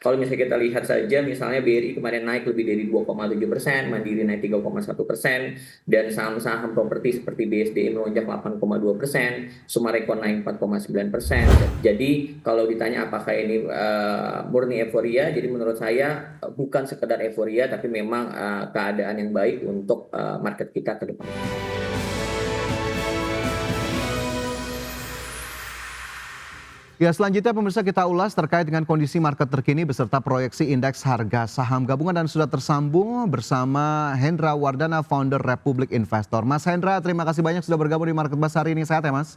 Kalau misalnya kita lihat saja, misalnya BRI kemarin naik lebih dari 2,7%, Mandiri naik 3,1%, dan saham-saham properti seperti BSDI melonjak 8,2%, Sumarekon naik 4,9%. Jadi kalau ditanya apakah ini murni euforia, jadi menurut saya bukan sekedar euforia, tapi memang keadaan yang baik untuk market kita ke depan. Ya, selanjutnya pemirsa kita ulas terkait dengan kondisi market terkini beserta proyeksi indeks harga saham gabungan dan sudah tersambung bersama Hendra Wardana, founder Republik Investor. Mas Hendra, terima kasih banyak sudah bergabung di Market Buzz hari ini. Sehat ya, Mas?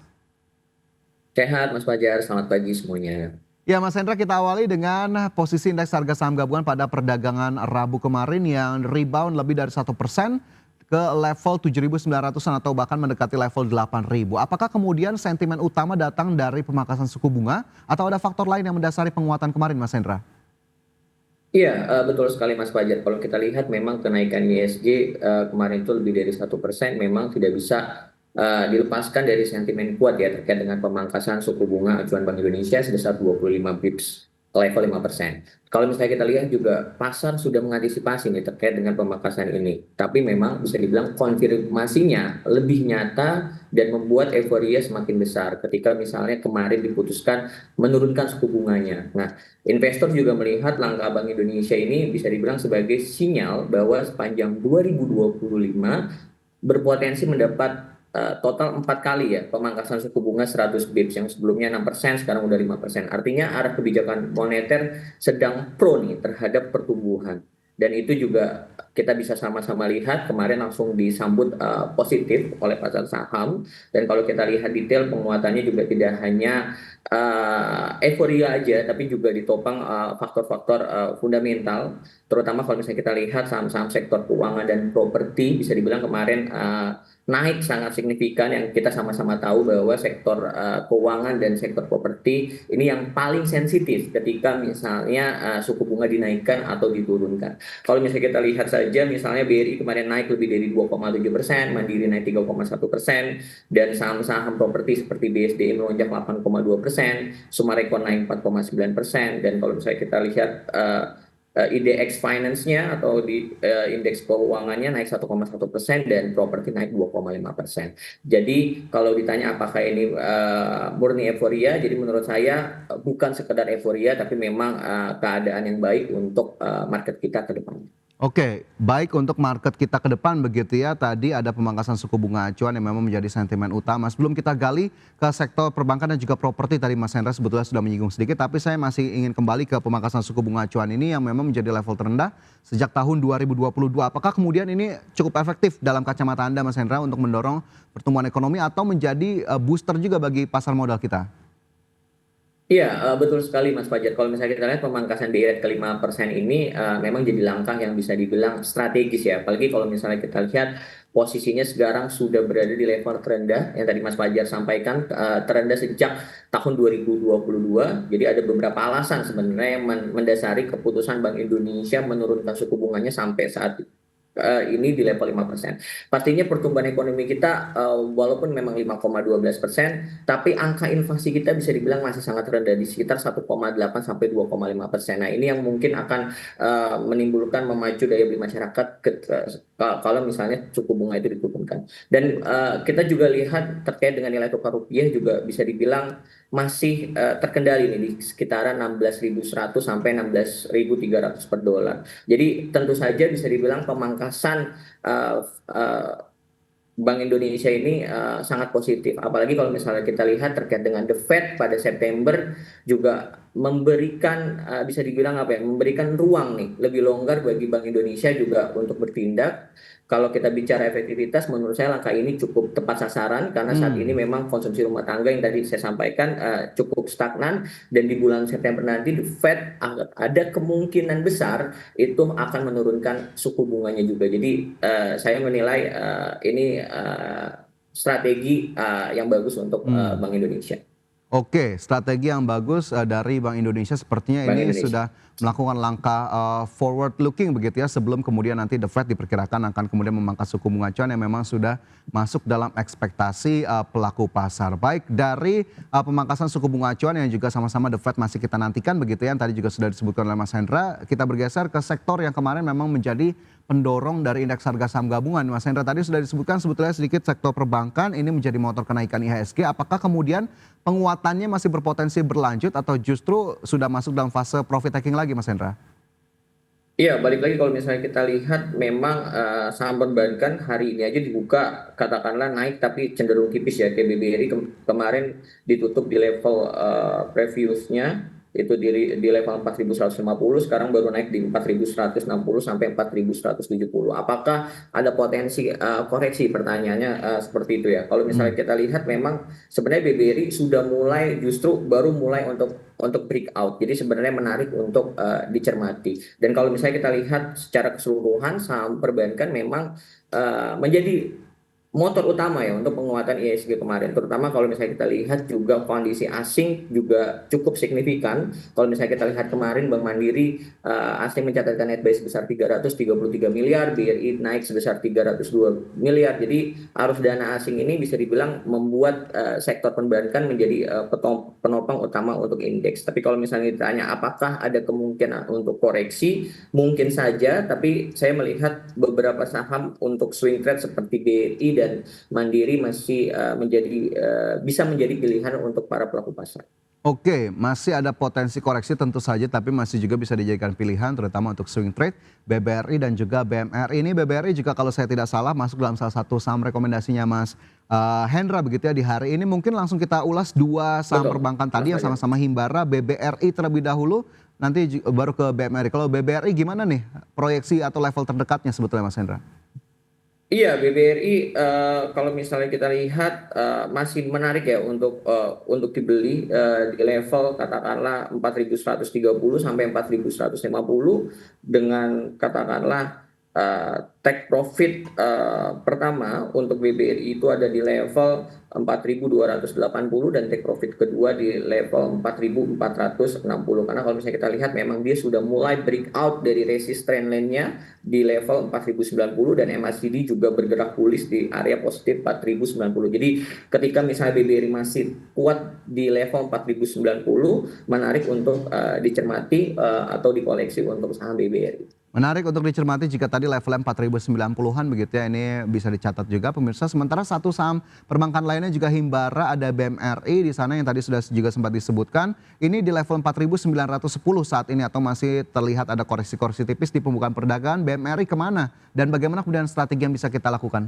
Sehat Mas Fajar, selamat pagi semuanya. Ya, Mas Hendra, kita awali dengan posisi indeks harga saham gabungan pada perdagangan Rabu kemarin yang rebound lebih dari 1% ke level 7.900-an atau bahkan mendekati level 8.000. Apakah kemudian sentimen utama datang dari pemangkasan suku bunga atau ada faktor lain yang mendasari penguatan kemarin, Mas Hendra? Iya, betul sekali Mas Fajar. Kalau kita lihat memang kenaikan ISG kemarin itu lebih dari 1%, memang tidak bisa dilepaskan dari sentimen kuat ya terkait dengan pemangkasan suku bunga acuan Bank Indonesia sebesar 25 pips ke level 5%. Kalau misalnya kita lihat juga pasar sudah mengantisipasi nih terkait dengan pemangkasan ini. Tapi memang bisa dibilang konfirmasinya lebih nyata dan membuat euforia semakin besar ketika misalnya kemarin diputuskan menurunkan suku bunganya. Nah, investor juga melihat langkah Bank Indonesia ini bisa dibilang sebagai sinyal bahwa sepanjang 2025 berpotensi mendapat total 4 kali ya pemangkasan suku bunga 100 bips yang sebelumnya 6%, sekarang udah 5%. Artinya arah kebijakan moneter sedang pro nih terhadap pertumbuhan. Dan itu juga kita bisa sama-sama lihat kemarin langsung disambut positif oleh pasar saham. Dan kalau kita lihat detail penguatannya juga tidak hanya euforia aja, tapi juga ditopang faktor-faktor fundamental, terutama kalau misalnya kita lihat saham-saham sektor keuangan dan properti bisa dibilang kemarin naik sangat signifikan, yang kita sama-sama tahu bahwa sektor keuangan dan sektor properti ini yang paling sensitif ketika misalnya suku bunga dinaikkan atau diturunkan. Kalau misalnya kita lihat saja, misalnya BRI kemarin naik lebih dari 2,7%, Mandiri naik 3,1%, dan saham-saham properti seperti BSDI melonjak 8,2%, Sumarekon naik 4,9%, dan kalau misalnya kita lihat IDX Finance-nya atau di indeks keuangannya naik 1,1% dan properti naik 2,5%. Jadi kalau ditanya apakah ini murni euforia, jadi menurut saya bukan sekedar euforia, tapi memang keadaan yang baik untuk market kita ke depan. Oke, baik untuk market kita ke depan begitu ya. Tadi ada pemangkasan suku bunga acuan yang memang menjadi sentimen utama. Sebelum kita gali ke sektor perbankan dan juga properti, tadi Mas Hendra sebetulnya sudah menyinggung sedikit, tapi saya masih ingin kembali ke pemangkasan suku bunga acuan ini yang memang menjadi level terendah sejak tahun 2022. Apakah kemudian ini cukup efektif dalam kacamata Anda, Mas Hendra, untuk mendorong pertumbuhan ekonomi atau menjadi booster juga bagi pasar modal kita? Iya, betul sekali Mas Fajar. Kalau misalnya kita lihat pemangkasan BI rate ke 5% ini memang jadi langkah yang bisa dibilang strategis ya. Apalagi kalau misalnya kita lihat posisinya sekarang sudah berada di level terendah yang tadi Mas Fajar sampaikan, terendah sejak tahun 2022. Jadi ada beberapa alasan sebenarnya yang mendasari keputusan Bank Indonesia menurunkan suku bunganya sampai saat ini di level 5%. Pastinya pertumbuhan ekonomi kita walaupun memang 5,12%, tapi angka inflasi kita bisa dibilang masih sangat rendah di sekitar 1,8 sampai 2,5%. Nah, ini yang mungkin akan menimbulkan memacu daya beli masyarakat kalau misalnya suku bunga itu diturunkan. Dan kita juga lihat terkait dengan nilai tukar rupiah juga bisa dibilang masih terkendali nih di sekitaran 16.100 sampai 16.300 per dolar. Jadi tentu saja bisa dibilang pemangkasan uh, uh, Bank Indonesia ini sangat positif. Apalagi kalau misalnya kita lihat terkait dengan The Fed pada September juga memberikan bisa dibilang apa ya, memberikan ruang nih lebih longgar bagi Bank Indonesia juga untuk bertindak. Kalau kita bicara efektivitas, menurut saya langkah ini cukup tepat sasaran karena saat ini memang konsumsi rumah tangga yang tadi saya sampaikan cukup stagnan, dan di bulan September nanti The Fed ada kemungkinan besar itu akan menurunkan suku bunganya juga. Jadi saya menilai ini strategi yang bagus untuk Bank Indonesia. Oke, strategi yang bagus dari Bank Indonesia sepertinya Bank ini Indonesia. sudah melakukan langkah forward looking begitu ya sebelum kemudian nanti The Fed diperkirakan akan kemudian memangkas suku bunga acuan yang memang sudah masuk dalam ekspektasi pelaku pasar. Baik dari pemangkasan suku bunga acuan yang juga sama-sama The Fed masih kita nantikan begitu ya yang tadi juga sudah disebutkan oleh Mas Hendra, kita bergeser ke sektor yang kemarin memang menjadi pendorong dari indeks harga saham gabungan. Mas Hendra tadi sudah disebutkan sebetulnya sedikit sektor perbankan ini menjadi motor kenaikan IHSG. Apakah kemudian penguatannya masih berpotensi berlanjut atau justru sudah masuk dalam fase profit taking lagi Mas Hendra? Iya, balik lagi kalau misalnya kita lihat memang saham perbankan hari ini aja dibuka katakanlah naik tapi cenderung tipis ya kayak BBRI kemarin ditutup di level previousnya itu di level 4.150, sekarang baru naik di 4.160 sampai 4.170. Apakah ada potensi koreksi, pertanyaannya seperti itu ya. Kalau misalnya kita lihat memang sebenarnya BBRI sudah mulai justru baru mulai untuk breakout. Jadi sebenarnya menarik untuk dicermati. Dan kalau misalnya kita lihat secara keseluruhan saham perbankan memang menjadi motor utama ya untuk penguatan IHSG kemarin, terutama kalau misalnya kita lihat juga kondisi asing juga cukup signifikan. Kalau misalnya kita lihat kemarin Bank Mandiri asing mencatatkan net buy sebesar 333 miliar, BRI naik sebesar 302 miliar. Jadi arus dana asing ini bisa dibilang membuat sektor perbankan menjadi penopang utama untuk indeks. Tapi kalau misalnya ditanya apakah ada kemungkinan untuk koreksi, mungkin saja, tapi saya melihat beberapa saham untuk swing trade seperti BRI dan Mandiri masih bisa menjadi pilihan untuk para pelaku pasar. Oke, masih ada potensi koreksi tentu saja, tapi masih juga bisa dijadikan pilihan terutama untuk swing trade, BBRI dan juga BMRI. Ini BBRI juga kalau saya tidak salah masuk dalam salah satu saham rekomendasinya Mas Hendra begitu ya di hari ini. Mungkin langsung kita ulas dua saham Betul, perbankan tadi yang Mas Fajar. sama-sama Himbara, BBRI terlebih dahulu, nanti baru ke BMRI. Kalau BBRI gimana nih proyeksi atau level terdekatnya sebetulnya Mas Hendra? Iya, BBRI kalau misalnya kita lihat masih menarik ya untuk dibeli di level katakanlah 4.130 sampai 4.150 dengan katakanlah take profit pertama untuk BBRI itu ada di level 4.280 dan take profit kedua di level 4.460. Karena kalau misalnya kita lihat memang dia sudah mulai breakout dari resist trend line-nya di level 4.090 dan MACD juga bergerak bullish di area positif 4.090. Jadi ketika misalnya BBRI masih kuat di level 4.090, menarik untuk dicermati atau dikoleksi untuk saham BBRI. Menarik untuk dicermati jika tadi levelnya 4.090-an begitu ya, ini bisa dicatat juga pemirsa. Sementara satu saham perbankan lainnya juga Himbara, ada BMRI di sana yang tadi sudah juga sempat disebutkan. Ini di level 4.910 saat ini atau masih terlihat ada koreksi-koreksi tipis di pembukaan perdagangan. BMRI kemana dan bagaimana kemudian strategi yang bisa kita lakukan?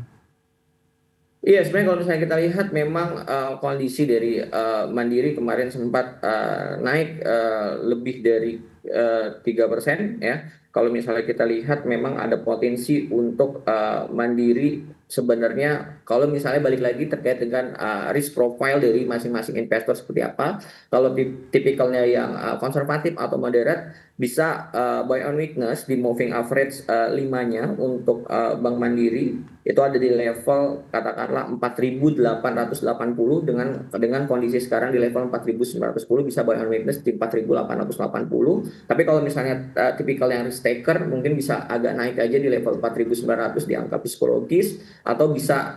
Iya, sebenarnya kalau misalnya kita lihat memang kondisi dari Mandiri kemarin sempat naik lebih dari 3% ya. Kalau misalnya kita lihat memang ada potensi untuk Mandiri sebenarnya kalau misalnya balik lagi terkait dengan risk profile dari masing-masing investor seperti apa. Kalau tipikalnya yang konservatif atau moderat bisa buy on weakness di moving average 5-nya untuk Bank Mandiri itu ada di level katakanlah 4.880 dengan kondisi sekarang di level 4.910 bisa buy on weakness di 4.880. Tapi kalau misalnya tipikal yang risk taker mungkin bisa agak naik aja di level 4.900 di angka psikologis atau bisa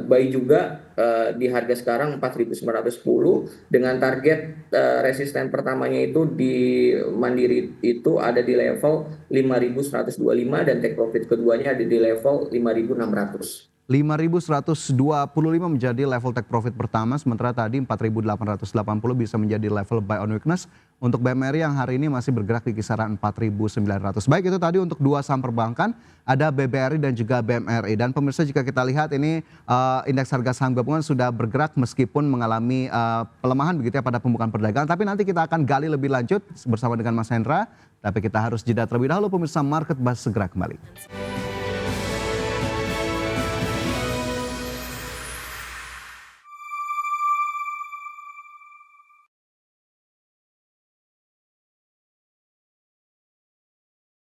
buy juga di harga sekarang 4.910 dengan target resisten pertamanya itu di Mandiri itu ada di level 5.125 dan take profit keduanya ada di level 5.600. 5.125 menjadi level take profit pertama, sementara tadi 4.880 bisa menjadi level buy on weakness untuk BMRI yang hari ini masih bergerak di kisaran 4.900. Baik, itu tadi untuk dua saham perbankan, ada BBRI dan juga BMRI. Dan pemirsa jika kita lihat ini indeks harga saham gabungan sudah bergerak meskipun mengalami pelemahan begitu ya pada pembukaan perdagangan. Tapi nanti kita akan gali lebih lanjut bersama dengan Mas Hendra. Tapi kita harus jeda terlebih dahulu pemirsa, Market Buzz segera kembali.